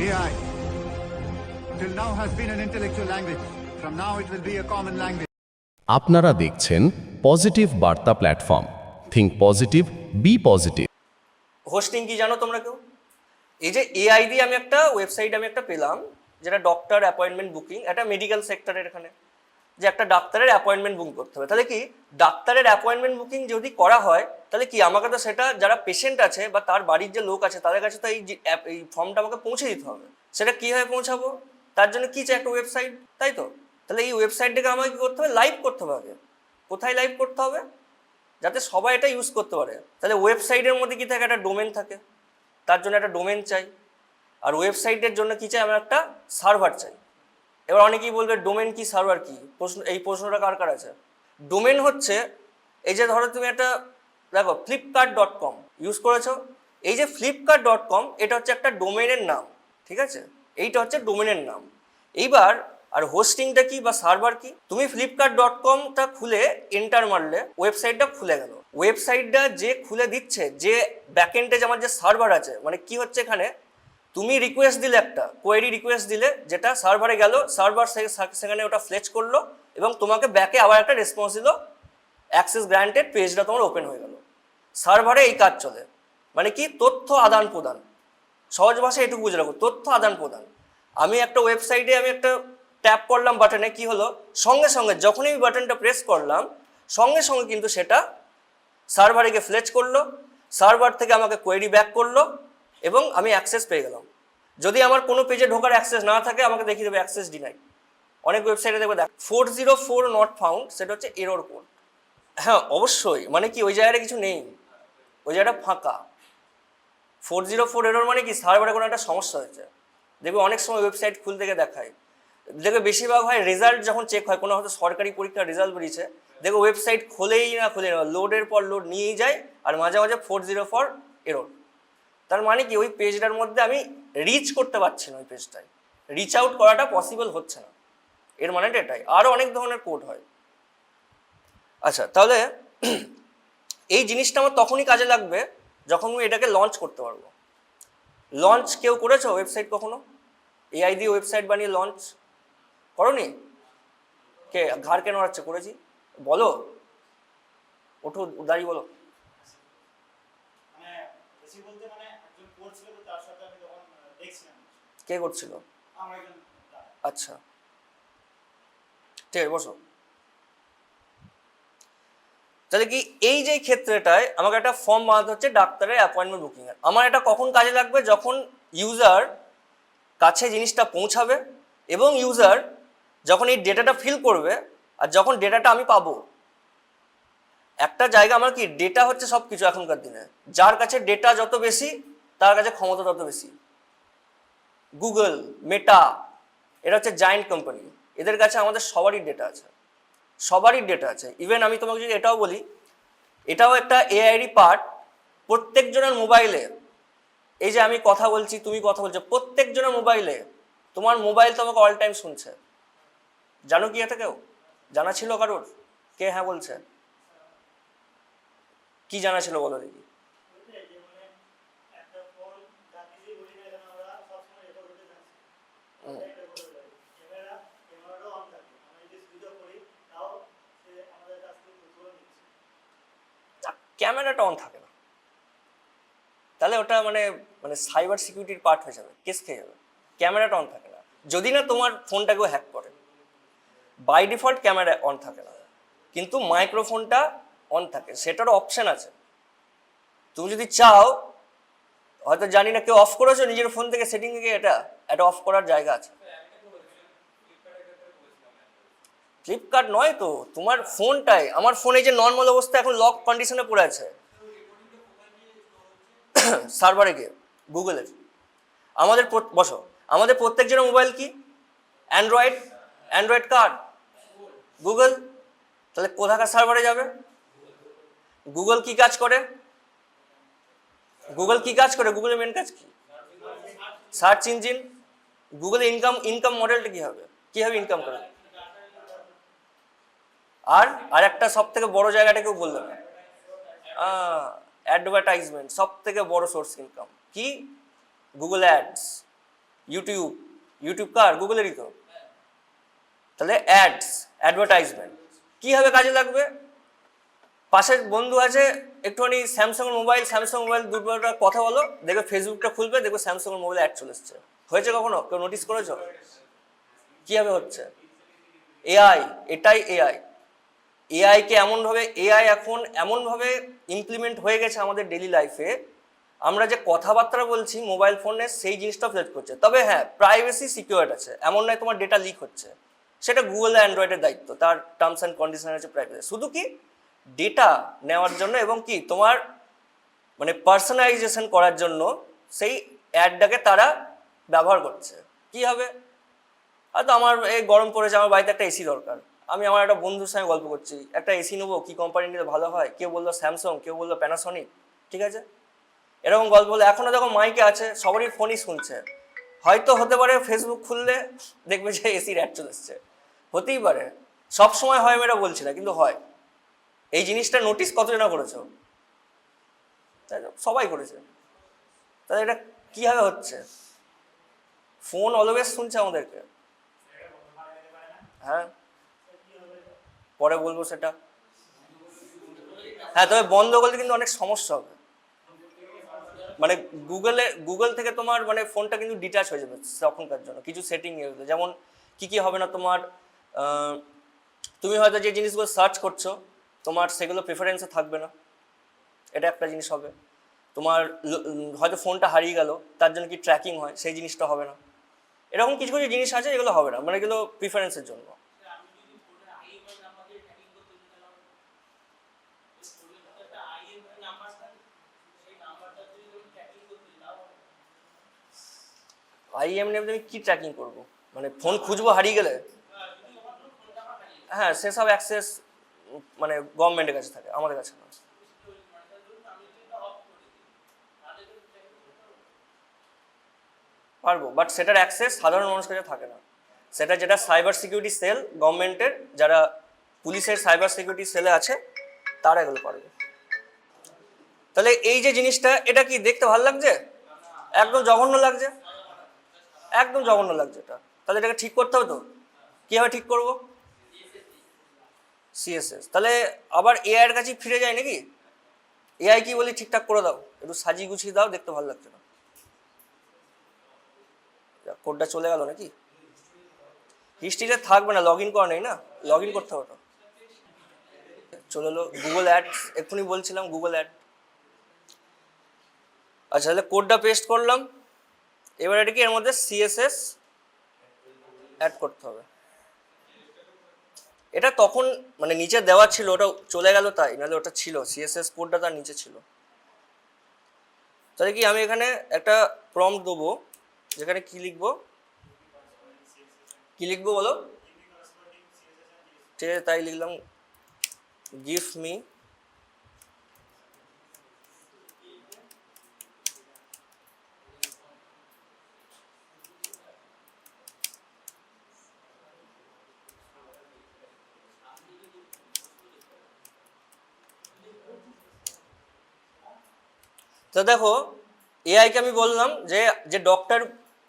AI till now has been an intellectual language. From now it will be a common language. আপনারা দেখছেন positive বার্তা platform. Think positive, be positive. Hosting কি জানো তোমরা কেউ? এই যে এআই দিয়ে আমি একটা পেলাম, যেটা ডক্টর অ্যাপয়েন্টমেন্ট বুকিং, একটা মেডিকেল সেক্টরের এখানে যে একটা ডাক্তারের অ্যাপয়েন্টমেন্ট বুকিং করতে হবে। তাহলে কি ডাক্তারের অ্যাপয়েন্টমেন্ট বুকিং যদি করা হয়, তাহলে কি আমাকে তো সেটা যারা পেশেন্ট আছে বা তার বাড়ির যে লোক আছে তাদের কাছে তো এই ফর্মটা আমাকে পৌঁছে দিতে হবে। সেটা কীভাবে পৌঁছাবো? তার জন্য কী চাই? একটা ওয়েবসাইট, তাই তো? তাহলে এই ওয়েবসাইটটাকে আমাকে কী করতে হবে? লাইভ করতে হবে আগে। কোথায় লাইভ করতে হবে? যাতে সবাই এটা ইউজ করতে পারে। তাহলে ওয়েবসাইটের মধ্যে কী থাকে? একটা ডোমেন থাকে, তার জন্য একটা ডোমেন চাই। আর ওয়েবসাইটের জন্য কী চাই? আমার একটা সার্ভার চাই। এবার অনেকেই বলবে ডোমেন কি, সার্ভার কি? এই প্রশ্নটা কার কার আছে? ডোমেন হচ্ছে এই যে ধরো তুমি একটা দেখো flipkart.com ইউজ করেছো, এই যে flipkart.com এটা হচ্ছে একটা ডোমেনের নাম, ঠিক আছে? এইটা হচ্ছে ডোমেনের নাম। এইবার আর হোস্টিংটা কি বা সার্ভার কি? তুমি flipkart.comটা খুলে এন্টার মারলে ওয়েবসাইটটা খুলে গেল। ওয়েবসাইটটা যে খুলে দিচ্ছে, যে ব্যাকএন্ডে আমার যে সার্ভার আছে, মানে কি হচ্ছে এখানে, তুমি রিকোয়েস্ট দিলে, একটা কোয়েরি রিকোয়েস্ট দিলে, যেটা সার্ভারে গেল, সার্ভার সেখানে ওটা ফ্লেচ করলো এবং তোমাকে ব্যাকে আবার একটা রেসপন্স দিল, অ্যাক্সেস গ্র্যান্টেড, পেজটা তোমার ওপেন হয়ে গেল। সার্ভারে এই কাজ চলে, মানে কি তথ্য আদান প্রদান। সহজ ভাষায় এটুকু বুঝে রাখো, তথ্য আদান প্রদান। আমি একটা ওয়েবসাইটে আমি একটা ট্যাপ করলাম বাটনে, কি হলো? সঙ্গে সঙ্গে যখনই আমি বাটনটা প্রেস করলাম, সঙ্গে সঙ্গে কিন্তু সেটা সার্ভারে গিয়ে ফ্লেচ করলো, সার্ভার থেকে আমাকে কোয়েরি ব্যাক করলো এবং আমি অ্যাক্সেস পেয়ে গেলাম। যদি আমার কোনো পেজে ঢোকার অ্যাক্সেস না থাকে, আমাকে দেখিয়ে দেবে অ্যাক্সেস ডিনাই। অনেক ওয়েবসাইটে দেখবে 404 নট ফাউন্ড, সেটা হচ্ছে এরর কোড। হ্যাঁ অবশ্যই, মানে কি ওই জায়গাটা কিছু নেই, ওই জায়গাটা ফাঁকা। 404 এরর মানে কি সার্ভারে কোনো একটা সমস্যা হয়েছে। দেখবে অনেক সময় ওয়েবসাইট খুলতে গিয়ে দেখায়, দেখবে বেশিরভাগ হয় রেজাল্ট যখন চেক হয়, কোনো হয়তো সরকারি পরীক্ষার রেজাল্ট বেরিয়েছে, দেখবে ওয়েবসাইট খোলেই না, লোডের পর লোড নিয়েই যায়, আর মাঝে মাঝে 404 এরর। তার মানে কি ওই পেজটার মধ্যে আমি রিচ করতে পারছি না, ওই পেজটায় রিচ আউট করাটা পসিবল হচ্ছে না। এর মানেটা এটাই। আরও অনেক ধরনের কোড হয়। আচ্ছা, তাহলে এই জিনিসটা আমার তখনই কাজে লাগবে যখন আমি এটাকে লঞ্চ করতে পারবো। লঞ্চ কেউ করেছো ওয়েবসাইট কখনো? এআই দিয়ে ওয়েবসাইট বানিয়ে লঞ্চ করোনি? কে ঘাড় কেন হচ্ছে? করেছি, বলো, ওঠো দাঁড়িয়ে বলো। কে করছিল? আচ্ছা, ঠিক আছে, বসো। তাহলে কি এই যে ক্ষেত্রটায় আমাকে একটা ফর্ম বানাতে হচ্ছে ডাক্তারের অ্যাপয়েন্টমেন্ট বুকিং এর। আমার এটা কখন কাজে লাগবে? যখন ইউজার কাছে জিনিসটা পৌঁছাবে এবং ইউজার যখন এই ডেটাটা ফিল করবে, আর যখন ডেটাটা আমি পাবো। একটা জায়গা আমার কি ডেটা হচ্ছে সব কিছু এখনকার দিনে। যার কাছে ডেটা যত বেশি, তার কাছে ক্ষমতা তত বেশি। গুগল, মেটা, এরা হচ্ছে জায়েন্ট কোম্পানি, এদের কাছে আমাদের সবারই ডেটা আছে, সবারই ডেটা আছে। ইভেন আমি তোমাকে যদি এটাও বলি, এটাও একটা এআইরই পার্ট। প্রত্যেকজনের মোবাইলে, এই যে আমি কথা বলছি, তুমি কথা বলছো, প্রত্যেকজনের মোবাইলে, তোমার মোবাইল তোমাকে অল টাইম শুনছে। জানো কি এটা? কেউ জানা ছিল কারোর? কে হ্যাঁ বলছে? কি জানা ছিল বলো দেখি? ক্যামেরাটা অন থাকে না, তাহলে ওটা মানে মানে সাইবার সিকিউরিটির পার্ট হয়ে যাবে, কেস খেয়ে যাবে। ক্যামেরাটা অন থাকে না যদি না তোমার ফোনটাকেও হ্যাক করে। বাই ডিফল্ট ক্যামেরা অন থাকে না, কিন্তু মাইক্রোফোনটা অন থাকে, সেটারও অপশান আছে। তুমি যদি চাও, হয়তো জানি না কেউ অফ করেছো নিজের ফোন থেকে সেটিংয়ে গিয়ে, এটা অফ করার জায়গা আছে। ফ্লিপকার্ট নয় তো, তোমার ফোনটাই, আমার ফোনে যে নর্মাল অবস্থা এখন লক কন্ডিশনে পড়ে আছে, সার্ভারে গিয়ে গুগলের। আমাদের বসো, আমাদের প্রত্যেকজনের মোবাইল কি অ্যান্ড্রয়েড? অ্যান্ড্রয়েড কার? গুগল। তাহলে কোথাকার সার্ভারে যাবে? গুগল কি কাজ করে? গুগল কি কাজ করে? গুগলের মেন কাজ কি? Search engine. গুগলের ইনকাম মডেলটা কি হবে? কিভাবে ইনকাম করে? আর একটা সব থেকে বড় জায়গাটা কেউ বললো না, অ্যাডভার্টাইজমেন্ট। সব থেকে বড় সোর্স ইনকাম কি? Google ads. ইউটিউব কার? গুগলেরই তো। তাহলে অ্যাডস, অ্যাডভার্টাইজমেন্ট কীভাবে কাজে লাগবে? পাশের বন্ধু আছে, একটুখানি স্যামসাং মোবাইল দুটোটা কথা বলো, দেখবে ফেসবুকটা খুলবে, দেখবে স্যামসাং মোবাইলে অ্যাড চলে এসছে। হয়েছে কখনো? কেউ নোটিস করেছো কীভাবে হচ্ছে? এআই, এটাই এআইকে এমনভাবে, এআই এখন এমনভাবে ইমপ্লিমেন্ট হয়ে গেছে আমাদের ডেইলি লাইফে, আমরা যে কথাবার্তা বলছি মোবাইল ফোনে সেই জিনিসটা ফ্লেট করছে। তবে হ্যাঁ, প্রাইভেসি সিকিউরড আছে, এমন নয় তোমার ডেটা লিক হচ্ছে, সেটা গুগল আর অ্যান্ড্রয়েডের দায়িত্ব, তার টার্মস অ্যান্ড কন্ডিশন আছে প্রাইভেসি। শুধু কি ডেটা নেওয়ার জন্য এবং কি তোমার মানে পার্সোনালাইজেশন করার জন্য সেই অ্যাডটাকে তারা ব্যবহার করছে। কি হবে? হয়তো আমার এই গরম পড়েছে, আমার বাড়িতে একটা এসি দরকার, আমি আমার একটা বন্ধুর সঙ্গে গল্প করছি, একটা এসি নেবো, কী কোম্পানি নিলে ভালো হয়, কেউ বললো স্যামসাং, কেউ বললো প্যানাসনিক, ঠিক আছে, এরকম গল্প হলে এখনও দেখো মাইকে আছে, সবারই ফোনই শুনছে। হয়তো হতে পারে ফেসবুক খুললে দেখবে যে এসির অ্যাড চলে এসছে, হতেই পারে, সব সময় হয় আমি এটা বলছি না, কিন্তু হয়। এই জিনিসটা নোটিস কতজনা করেছো? তাই সবাই করেছে। তাহলে এটা কীভাবে হচ্ছে? ফোন অলওয়েজ শুনছে আমাদেরকে। হ্যাঁ, পরে বলবো সেটা। হ্যাঁ, তবে বন্ধ করলে কিন্তু অনেক সমস্যা হবে, মানে গুগল থেকে তোমার মানে ফোনটা কিন্তু ডিটাচ হয়ে যাবে তখনকার জন্য কিছু সেটিং এগুলো। যেমন কি হবে না তোমার, তুমি হয়তো যে জিনিসগুলো সার্চ করছো তোমার সেগুলো প্রেফারেন্সে থাকবে না, এটা একটা জিনিস হবে। তোমার হয়তো ফোনটা হারিয়ে গেল, তার জন্য কি ট্র্যাকিং হয়, সেই জিনিসটা হবে না। এরকম কিছু কিছু জিনিস আছে যেগুলো হবে না, মানে এগুলো প্রিফারেন্সের জন্য। আইএমএন আমি কি ট্র্যাকিং করবো? মানে ফোন খুঁজবো হারিয়ে গেলে? হ্যাঁ, সেসব অ্যাক্সেস মানে গভর্নমেন্টের কাছে থাকে, আমাদের কাছে না। পারবো, বাট সেটার অ্যাক্সেস সাধারণ মানুষের কাছে থাকে না। সেটা যেটা সাইবার সিকিউরিটি সেল গভর্নমেন্টের, যারা পুলিশের সাইবার সিকিউরিটি সেলে আছে, তারা এগুলো পারবে। তাহলে এই যে জিনিসটা, এটা কি দেখতে ভালো লাগছে? একদম জঘন্য লাগছে, একদম জঘন্য লাগছে এটা। তাহলে এটাকে ঠিক করতে হবে তো। কীভাবে ঠিক করবো? সিএসএস। তাহলে আবার এআই এর কাছেই ফিরে যায় নাকি? এআই কি বলি ঠিকঠাক করে দাও, একটু সাজিয়ে গুছিয়ে দাও, দেখতে ভালো লাগছে না। কোডটা চলে গেল নাকি? হিস্ট্রিতে থাকবে না, লগ ইন করা নেই না, লগ ইন করতে হবে তো। চলে এলো গুগল অ্যাডস, এক্ষুনি বলছিলাম গুগল অ্যাড। আচ্ছা, তাহলে কোডটা পেস্ট করলাম, এবার এটা কি এর মধ্যে সিএসএস অ্যাড করতে হবে। এটা তখন মানে নিচে দেওয়া ছিল, ওটা চলে গেল তাই, নাহলে ওটা ছিল, সিএসএস কোডটা তার নিচে ছিল। তাহলে কি আমি এখানে একটা প্রম্পট দেবো, যেখানে কি লিখবো বলো? ঠিক আছে, তাই লিখলাম, গিভ মি তো দেখো এআইকে আমি বললাম যে ডক্টর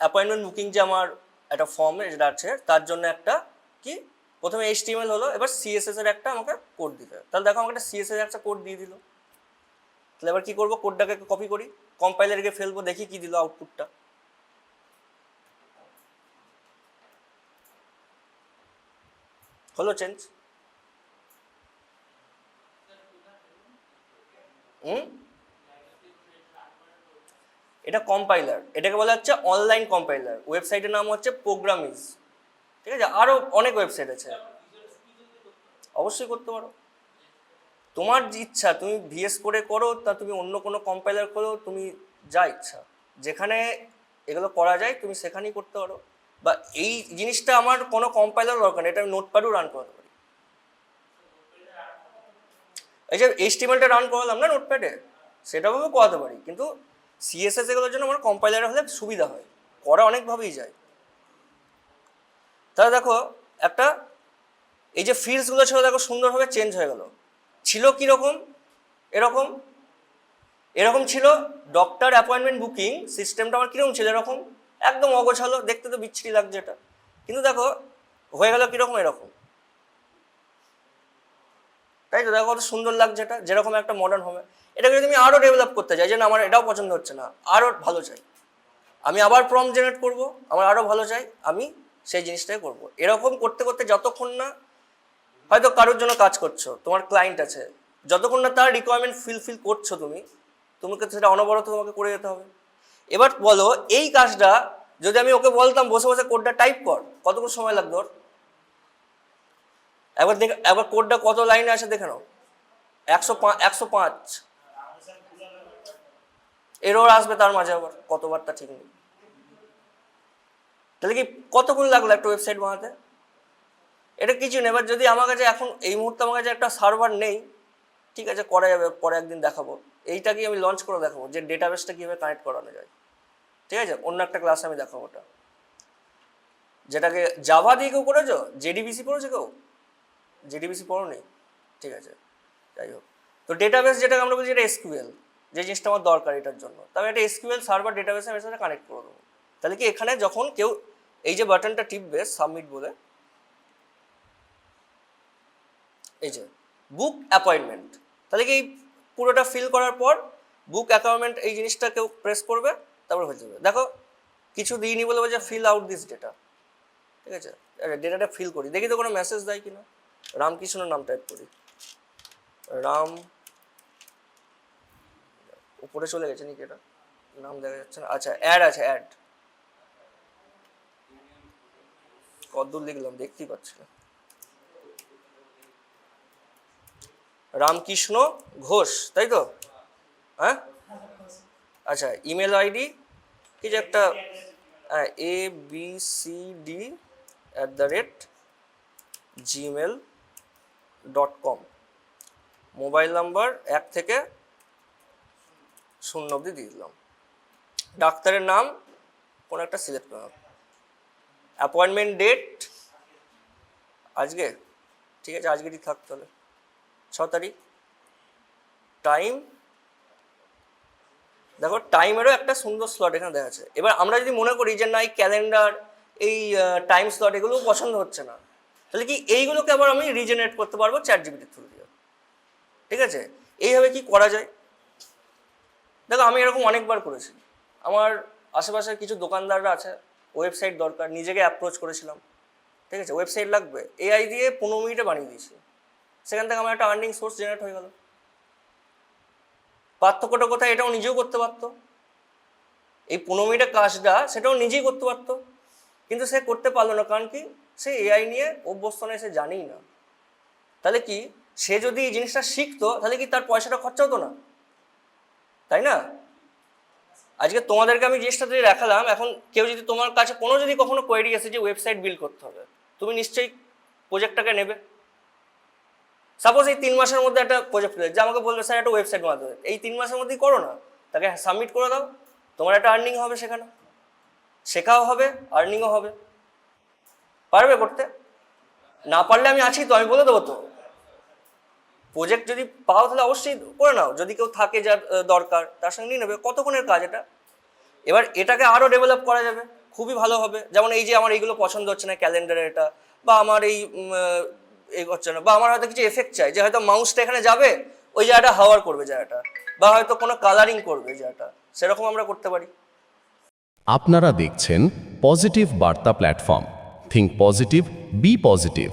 অ্যাপয়েন্টমেন্ট বুকিং যে আমার একটা ফর্মে যেটা আছে, তার জন্য একটা কি প্রথমে HTML হলো, এবার সিএসএস এর একটা আমাকে কোড দিতে। তাহলে দেখো আমাকে একটা সিএসএস একটা কোড দিয়ে দিল। তাহলে এবার কি করবো? কোডটাকে কপি করি, কম্পাইলারকে ফেলবো, দেখি কি দিল আউটপুটটা। হলো চেঞ্জ। এটা কম্পাইলার, এটাকে বলা হচ্ছে অনলাইন কম্পাইলার। ওয়েবসাইটের নাম হচ্ছে প্রোগ্রামিজ, ঠিক আছে? আরও অনেক ওয়েবসাইট আছে, অবশ্যই করতে পারো, তোমার ইচ্ছা। তুমি ভিএস করে করো, তা তুমি অন্য কোনো কম্পাইলার করো, তুমি যা ইচ্ছা, যেখানে এগুলো করা যায় তুমি সেখানেই করতে পারো। বা এই জিনিসটা আমার কোনো কম্পাইলার দরকার নেই, এটা আমি নোটপ্যাডেও রান করাতে পারি। এই যে HTML-টা রান করালাম না নোটপ্যাডে, সেটাভাবেও করাতে পারি, কিন্তু সিএসএস এগুলোর জন্য আমার কম্পাইলার হলে সুবিধা হয়, করা অনেকভাবেই যায়। তাহলে দেখো একটা এই যে ফিল্ডসগুলো ছিল দেখো সুন্দরভাবে চেঞ্জ হয়ে গেল। ছিল কীরকম? এরকম ছিল ডক্টর অ্যাপয়েন্টমেন্ট বুকিং সিস্টেমটা আমার কীরকম ছিল? এরকম একদম অগোছালো, দেখতে তো বিচ্ছিরি লাগছে এটা, কিন্তু দেখো হয়ে গেল কিরকম, এরকম, তাই তো? দেখো কত সুন্দর লাগছে এটা, যেরকম একটা মডার্ন হবে। এটাকে যদি আমি আরও ডেভেলপ করতে চাই, যে না আমার এটাও পছন্দ হচ্ছে না, আরও ভালো চাই, আমি আবার প্রম্পট জেনারেট করব, আমার আরও ভালো চাই, আমি সেই জিনিসটাই করব। এরকম করতে করতে যতক্ষণ না হয়তো কারোর জন্য কাজ করছো, তোমার ক্লায়েন্ট আছে, যতক্ষণ না তার রিকোয়ারমেন্ট ফিল করছো তুমি, তোমাকে সেটা অনবরত তোমাকে করে যেতে হবে। এবার বলো এই কাজটা যদি আমি ওকে বলতাম বসে বসে কোডটা টাইপ কর, কতক্ষণ সময় লাগতো ওর? একবার কোডটা কত লাইনে আছে দেখে নাও, 105। এরর আসবে তার মাঝে, আবার কতবার তা ঠিক নেই। তাহলে কি কতক্ষণ লাগলো একটা ওয়েবসাইট বানাতে? এটা কিছু নেই। এবার যদি আমার কাছে এখন এই মুহূর্তে আমার কাছে একটা সার্ভার নেই, ঠিক আছে, করা যাবে, পরে একদিন দেখাবো। এইটাকে আমি লঞ্চ করে দেখাবো যে ডেটাবেসটা কীভাবে কানেক্ট করানো যায়, ঠিক আছে, অন্য একটা ক্লাসে আমি দেখাবো ওটা। যেটাকে জাভা দিয়ে কেউ করেছো? জেডিবিসি পড়েছে কেউ? জেডিবিসি পড়ো নেই, ঠিক আছে, যাই হোক। তো ডেটাবেস যেটাকে আমরা বলছি, এটা এসকিউএল, যে জিনিসটা আমার দরকার এটার জন্য, তবে একটা এসকিউএল সার্ভার ডেটাবেসে আমি সাথে কানেক্ট করে দেবো। তাহলে কি এখানে যখন কেউ এই যে বাটনটা টিপবে সাবমিট বলে, এই যে বুক অ্যাপয়েন্টমেন্ট, তাহলে কি এই পুরোটা ফিল করার পর বুক অ্যাপয়েন্টমেন্ট এই জিনিসটা কেউ প্রেস করবে, তারপর হয়ে যাবে। দেখো কিছু দিইনি বলে যে ফিল আউট দিস ডেটা, ঠিক আছে, ডেটাটা ফিল করি, দেখি তো কোনো মেসেজ দেয় কিনা। রামকৃষ্ণর নাম টাইপ করি, রাম, উপরে চলে গেছে নাকি, এটা নাম দেখা যাচ্ছে না। আচ্ছা অ্যাড আছে, অ্যাড, কতদূর লিখলাম দেখতেই পাচ্ছি না। রামকৃষ্ণ ঘোষ, তাই তো? হ্যাঁ, আচ্ছা ইমেল আইডি কি যে একটা abcd@gmail.com, মোবাইল নাম্বার 1 থেকে 0 অবধি দিয়ে দিলাম। ডাক্তারের নাম কোনো একটা সিলেক্ট করলাম, অ্যাপয়েন্টমেন্ট ডেট আজকে, ঠিক আছে, আজকেরই থাক তাহলে 6 তারিখ। টাইম, দেখো টাইমেরও একটা সুন্দর স্লট এখানে দেখা যাচ্ছে। এবার আমরা যদি মনে করি যে না এই ক্যালেন্ডার, এই টাইম স্লট এগুলো পছন্দ হচ্ছে না, তাহলে কি এইগুলোকে আবার আমি রিজেনারেট করতে পারবো চ্যাটজিপিটির থ্রু দিয়ে, ঠিক আছে। এইভাবে কি করা যায়, দেখো আমি এরকম অনেকবার করেছি। আমার আশেপাশের কিছু দোকানদাররা আছে, ওয়েবসাইট দরকার, নিজেকে অ্যাপ্রোচ করেছিলাম, ঠিক আছে, ওয়েবসাইট লাগবে, এআই দিয়ে 15 মিনিটে বানিয়ে দিয়েছি, সেখান থেকে আমার একটা আর্নিং সোর্স জেনারেট হয়ে গেল। পার্থক্যটা কোথায়? এটাও নিজেও করতে পারতো, এই 15 মিনিটের কাজটা সেটাও নিজেই করতে পারতো, কিন্তু সে করতে পারলো না, কারণ কি সে এআই নিয়ে অভ্যস্ত নয়, সে জানেই না। তাহলে কি সে যদি এই জিনিসটা শিখতো, তাহলে কি তার পয়সাটা খরচা হতো না, তাই না? আজকে তোমাদেরকে আমি জিনিসটা যদি দেখালাম, এখন কেউ যদি তোমার কাছে কোনো যদি কখনো কোয়েরি আসে যে ওয়েবসাইট বিল্ড করতে হবে, তুমি নিশ্চয়ই প্রজেক্টটাকে নেবে। সাপোজ এই 3 মাসের মধ্যে একটা প্রজেক্ট পেলে, যে আমাকে বলবে স্যার একটা ওয়েবসাইট বানাতে হবে, এই 3 মাসের মধ্যেই করো না, তাকে সাবমিট করে দাও, তোমার একটা আর্নিং হবে, সেখানে শেখাও হবে, আর্নিংও হবে। পারবে করতে? না পারলে আমি আছি তো, আমি বলে দেবো তো। প্রজেক্ট যদি পাও তাহলে অবশ্যই করে নাও, যদি কেউ থাকে যার দরকার তার সঙ্গে নিয়ে নেবে। কতক্ষণের কাজ এটা? এবার এটাকে আরও ডেভেলপ করা যাবে, খুবই ভালো হবে। যেমন এই যে আমার এইগুলো পছন্দ হচ্ছে না ক্যালেন্ডারের এটা, বা আমার এই হচ্ছে না, বা আমার হয়তো কিছু এফেক্ট চাই, যে হয়তো মাউসটা এখানে যাবে, ওই জায়গাটা হাওয়ার করবে জায়গাটা, বা হয়তো কোনো কালারিং করবে জায়গাটা, সেরকম আমরা করতে পারি। আপনারা দেখছেন পজিটিভ বার্তা platform. Think positive, be positive.